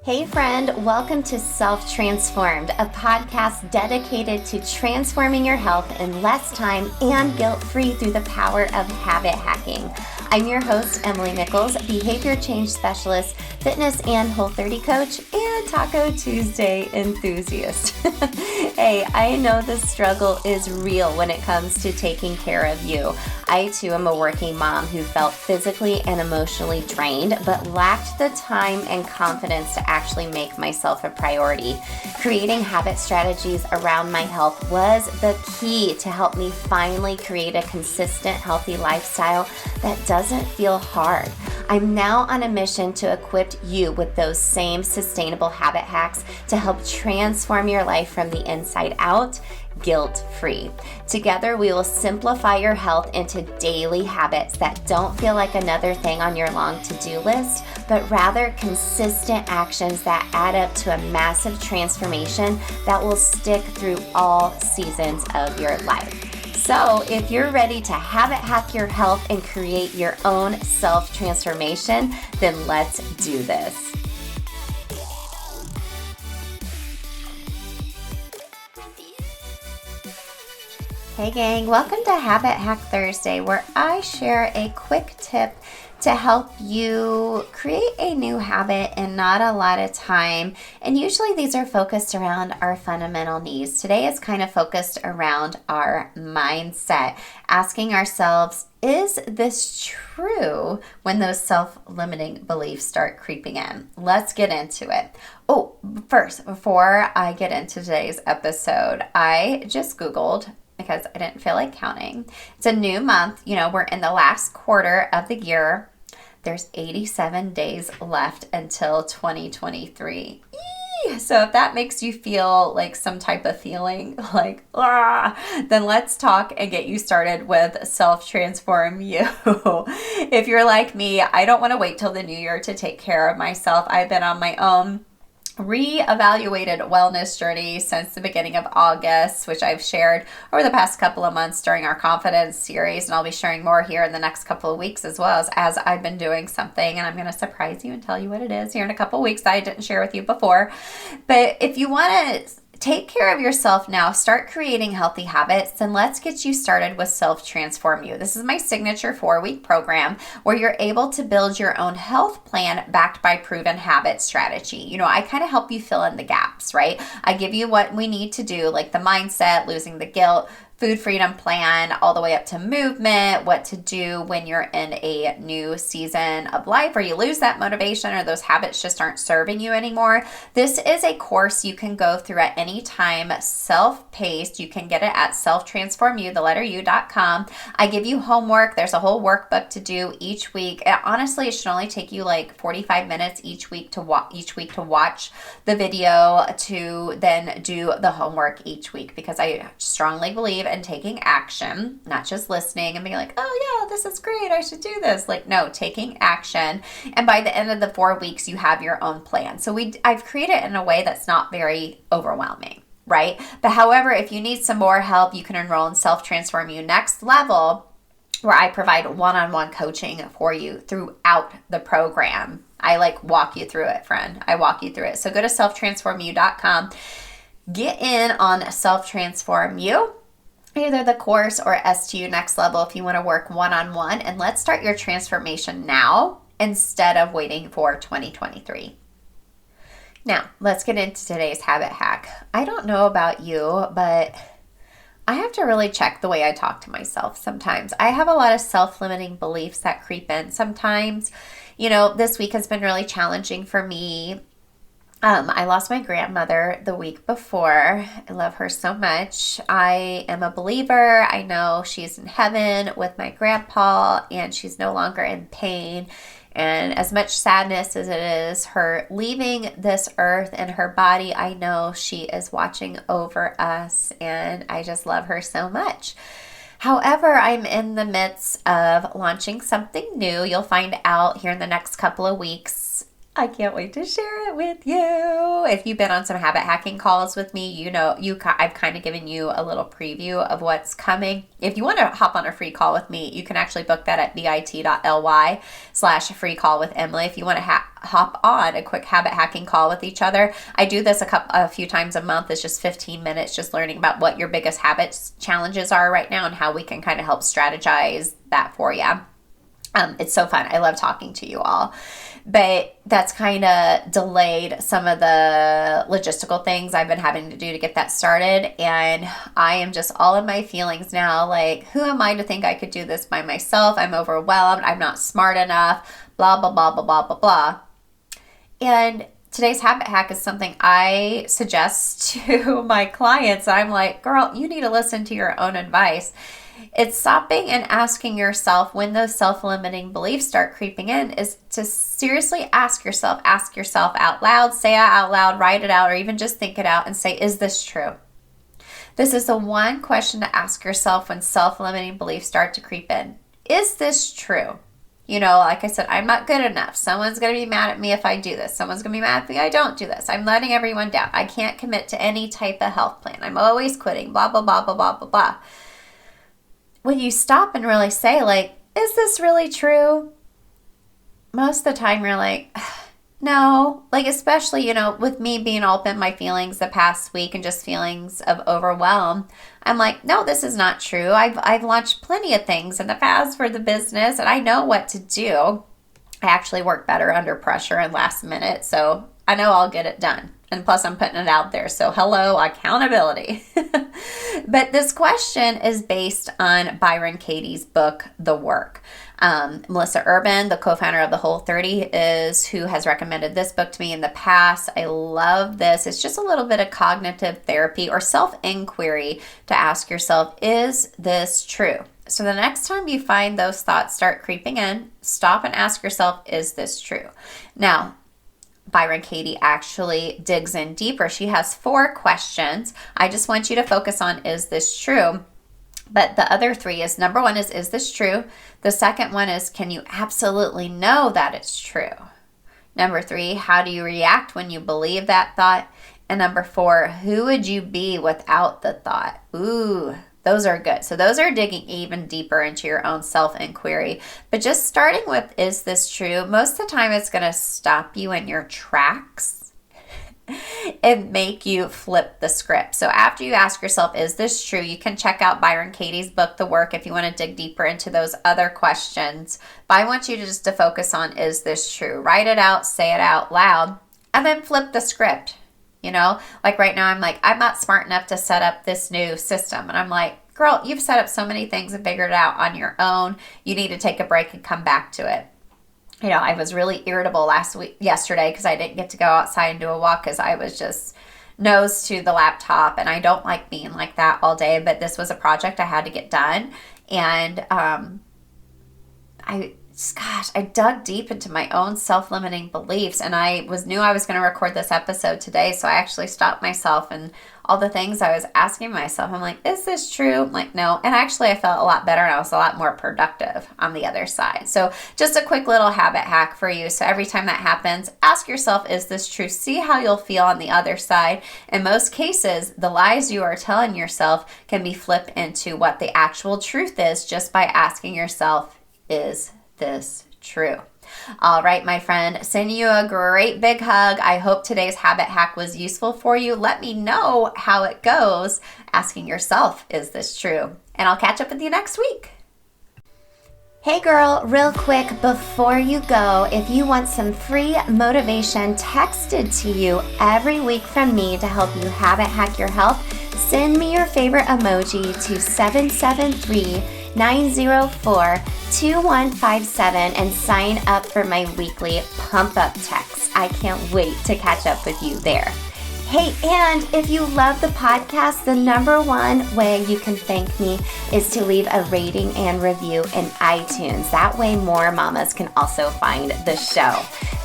Hey friend, welcome to Self Transformed, a podcast dedicated to transforming your health in less time and guilt-free through the power of habit hacking. I'm your host, Emily Nichols, behavior change specialist, fitness and Whole30 coach, and Taco Tuesday enthusiast. Hey, I know the struggle is real when it comes to taking care of you. I too am a working mom who felt physically and emotionally drained, but lacked the time and confidence to actually make myself a priority. Creating habit strategies around my health was the key to help me finally create a consistent, healthy lifestyle that doesn't feel hard. I'm now on a mission to equip you with those same sustainable habit hacks to help transform your life from the inside out, guilt-free. Together, we will simplify your health into daily habits that don't feel like another thing on your long to-do list, but rather consistent actions that add up to a massive transformation that will stick through all seasons of your life. So if you're ready to habit hack your health and create your own self-transformation, then let's do this. Hey gang, welcome to Habit Hack Thursday, where I share a quick tip to help you create a new habit in not a lot of time. And usually these are focused around our fundamental needs. Today is kind of focused around our mindset, asking ourselves, is this true when those self-limiting beliefs start creeping in? Let's get into it. Oh, first, before I get into today's episode, I just Googled because I didn't feel like counting. It's a new month. We're in the last quarter of the year. There's 87 days left until 2023. So if that makes you feel like some type of feeling like, then let's talk and get you started with Self-Transform You. If you're like me, I don't want to wait till the new year to take care of myself. I've been on my own reevaluated wellness journey since the beginning of August, which I've shared over the past couple of months during our confidence series, and I'll be sharing more here in the next couple of weeks as well as I've been doing something, and I'm going to surprise you and tell you what it is here in a couple of weeks that I didn't share with you before. But if you want to take care of yourself now, start creating healthy habits, then let's get you started with Self-Transform You. This is my signature 4-week program where you're able to build your own health plan backed by proven habit strategy. I kind of help you fill in the gaps, right? I give you what we need to do, like the mindset, losing the guilt, food freedom plan, all the way up to movement, what to do when you're in a new season of life or you lose that motivation or those habits just aren't serving you anymore. This is a course you can go through at any time, self-paced. You can get it at selftransformu.com. I give you homework. There's a whole workbook to do each week. Honestly, it should only take you like 45 minutes each week to watch the video to then do the homework each week, because I strongly believe in taking action, not just listening and being like, oh yeah, this is great, I should do this. No, taking action. And by the end of the 4 weeks, you have your own plan. So I've created it in a way that's not very overwhelming, right? But however, if you need some more help, you can enroll in Self-Transform You Next Level, where I provide one-on-one coaching for you throughout the program. I walk you through it, friend. I walk you through it. So go to selftransformu.com, get in on Self-Transform You, either the course or STU Next Level if you want to work one-on-one, and let's start your transformation now instead of waiting for 2023. Now, let's get into today's habit hack. I don't know about you, but I have to really check the way I talk to myself sometimes. I have a lot of self-limiting beliefs that creep in sometimes. This week has been really challenging for me. I lost my grandmother the week before. I love her so much. I am a believer. I know she's in heaven with my grandpa and she's no longer in pain. And as much sadness as it is her leaving this earth and her body, I know she is watching over us and I just love her so much. However, I'm in the midst of launching something new. You'll find out here in the next couple of weeks I can't wait to share it with you. If you've been on some habit hacking calls with me, you know I've kind of given you a little preview of what's coming. If you want to hop on a free call with me, you can actually book that at bit.ly/free call with Emily. If you want to hop on a quick habit hacking call with each other, I do this a few times a month. It's just 15 minutes, just learning about what your biggest habits challenges are right now and how we can kind of help strategize that for you. It's so fun. I love talking to you all. But that's kind of delayed some of the logistical things I've been having to do to get that started. And I am just all in my feelings now. Like, who am I to think I could do this by myself? I'm overwhelmed. I'm not smart enough. Blah, blah, blah, blah, blah, blah, blah. And today's habit hack is something I suggest to my clients. I'm like, girl, you need to listen to your own advice. It's stopping and asking yourself when those self-limiting beliefs start creeping in, is to seriously ask yourself out loud, say it out loud, write it out, or even just think it out and say, is this true? This is the one question to ask yourself when self-limiting beliefs start to creep in. Is this true? You know, like I said, I'm not good enough. Someone's going to be mad at me if I do this. Someone's going to be mad at me if I don't do this. I'm letting everyone down. I can't commit to any type of health plan. I'm always quitting, blah, blah, blah, blah, blah, blah, blah. When you stop and really say, like, is this really true? Most of the time you're like, no. Like, especially, you know, with me being all up in my feelings the past week and just feelings of overwhelm, I'm like, no, this is not true. I've launched plenty of things in the past for the business, and I know what to do. I actually work better under pressure and last minute, so I know I'll get it done. And plus, I'm putting it out there. So, hello, accountability. But this question is based on Bryon Katie's book, The Work. Melissa Urban, the co-founder of the Whole30, is who has recommended this book to me in the past. I love this. It's just a little bit of cognitive therapy or self-inquiry to ask yourself, is this true? So the next time you find those thoughts start creeping in, stop and ask yourself, is this true? Now, Bryon Katie actually digs in deeper. She has 4 questions. I just want you to focus on, is this true? But the other 3 is, number 1 is this true? The second one is, can you absolutely know that it's true? Number 3, how do you react when you believe that thought? And number 4, who would you be without the thought? Ooh, those are good. So those are digging even deeper into your own self-inquiry. But just starting with, is this true? Most of the time it's going to stop you in your tracks and make you flip the script. So after you ask yourself, is this true? You can check out Bryon Katie's book, The Work, if you want to dig deeper into those other questions. But I want you to just to focus on, is this true? Write it out, say it out loud, and then flip the script. You know, like right now I'm like, I'm not smart enough to set up this new system. And I'm like, girl, you've set up so many things and figured it out on your own. You need to take a break and come back to it. You know, I was really irritable yesterday because I didn't get to go outside and do a walk because I was just nose to the laptop. And I don't like being like that all day. But this was a project I had to get done. And I dug deep into my own self-limiting beliefs, and I knew I was going to record this episode today, so I actually stopped myself and all the things I was asking myself. I'm like, is this true? I'm like, no. And actually, I felt a lot better, and I was a lot more productive on the other side. So just a quick little habit hack for you. So every time that happens, ask yourself, is this true? See how you'll feel on the other side. In most cases, the lies you are telling yourself can be flipped into what the actual truth is just by asking yourself, is this true? All right, my friend, sending you a great big hug. I hope today's habit hack was useful for you. Let me know how it goes asking yourself, is this true? And I'll catch up with you next week. Hey girl, real quick before you go, if you want some free motivation texted to you every week from me to help you habit hack your health, send me your favorite emoji to 773-904-2157 and sign up for my weekly pump up text. I can't wait to catch up with you there. Hey, and if you love the podcast, the number 1 way you can thank me is to leave a rating and review in iTunes. That way more mamas can also find the show.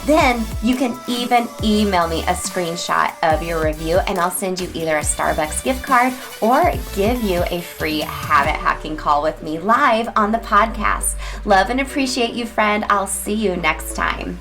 Then you can even email me a screenshot of your review and I'll send you either a Starbucks gift card or give you a free habit hacking call with me live on the podcast. Love and appreciate you, friend. I'll see you next time.